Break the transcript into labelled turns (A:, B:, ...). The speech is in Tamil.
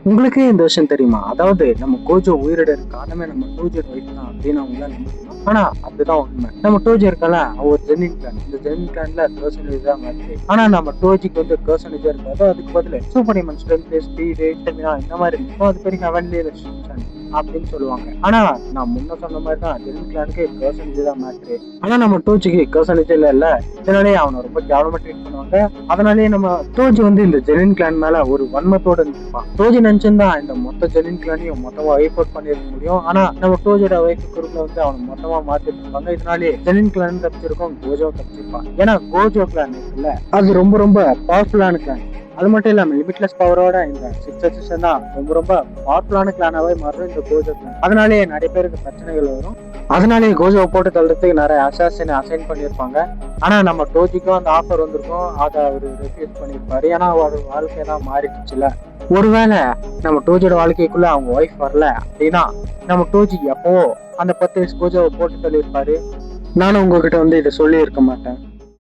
A: உங்களுக்கே இந்த விஷயம் தெரியுமா? அதாவது நம்ம கோஜோ உயிரிட காரணமே நம்ம டோஜோட ஒய்ஃப் தான் அப்படின்னு அவங்களால நம்ப முடியும். ஆனா அதுதான் உண்மை. நம்ம டோஜோ இருக்கல, அவ ஒரு ஜெனின் கிளான். இந்த ஜெனின் கிளான்ல பெர்சனேஜ் தான் மேட்ரு. ஆனா நம்ம டோஜிக்கு வந்து பெர்சனேஜா இருக்காது. அதுக்கு பதிலா super human strength, speed, stamina இந்த மாதிரி இருக்கும். அது பெரிய ஹெவன்லி ரெஸ்ட்ரிக்ஷன் அப்படின்னு சொல்லுவாங்க. ஆனா நான் முன்ன சொன்ன மாதிரி தான் ஜெனின் கிளானுக்கு பெர்சனேஜ் தான் மேட்ரு. ஆனா நம்ம டோஜிக்கு பெர்சனேஜ் இல்ல. இதனாலேயே அவனை ரொம்ப கேவலமா ட்ரீட் பண்ணுவாங்க. அதனாலேயே நம்ம டோஜி வந்து இந்த ஜெனின் கிளான் மேல ஒரு வன்மத்தோட இருந்திருப்பான். டோஜி நினைச்சிருந்தா இந்த மொத்த ஜெனின் கிளானையும் மொத்தமா வைப் அவுட் பண்ணிருக்க முடியும். ஆனா நம்ம டோஜோட வைஃப் குரூப்ல வந்து அவனை மொத்தமா மாத்திட்டு இருப்பாங்க. இதனாலே ஜெனின் கிளான் தப்பிச்சிருக்கும், கோஜோ தப்பிச்சிருப்பான். ஏன்னா கோஜோ கிளான் இருக்குல்ல, அது ரொம்ப ரொம்ப பவர்ஃபுல்லான கிளான். அது மட்டும் இல்லாம லிமிட்லெஸ் பவரோட இந்த சிக்ஸ் தான் ரொம்ப ரொம்ப பவர்ஃபுல்லான கிளானாவே மாறும் இந்த கோஜோ கிளான். அதனாலேயே நிறைய பேருக்கு பிரச்சனைகள் வரும். அதனாலேயே கோஜோவை போட்டு தள்ளுறதுக்கு நிறைய அசாசினை அசைன் பண்ணியிருப்பாங்க. ஆனா நம்ம டோஜிக்கும் அந்த ஆஃபர் வந்திருக்கும், அதை அவரு ரெஃப்யூஸ் பண்ணியிருப்பாரு. ஏன்னா அவரோட வாழ்க்கையெல்லாம் மாறிடுச்சுல. ஒருவேளை நம்ம டோஜியோட வாழ்க்கைக்குள்ள அவங்க ஒய்ஃப் வரல அப்படின்னா நம்ம டோஜி எப்பவோ அந்த 10 வயசு கோஜோவை போட்டு தள்ளியிருப்பாரு. நானும் உங்ககிட்ட வந்து இதை சொல்லி இருக்க மாட்டேன்.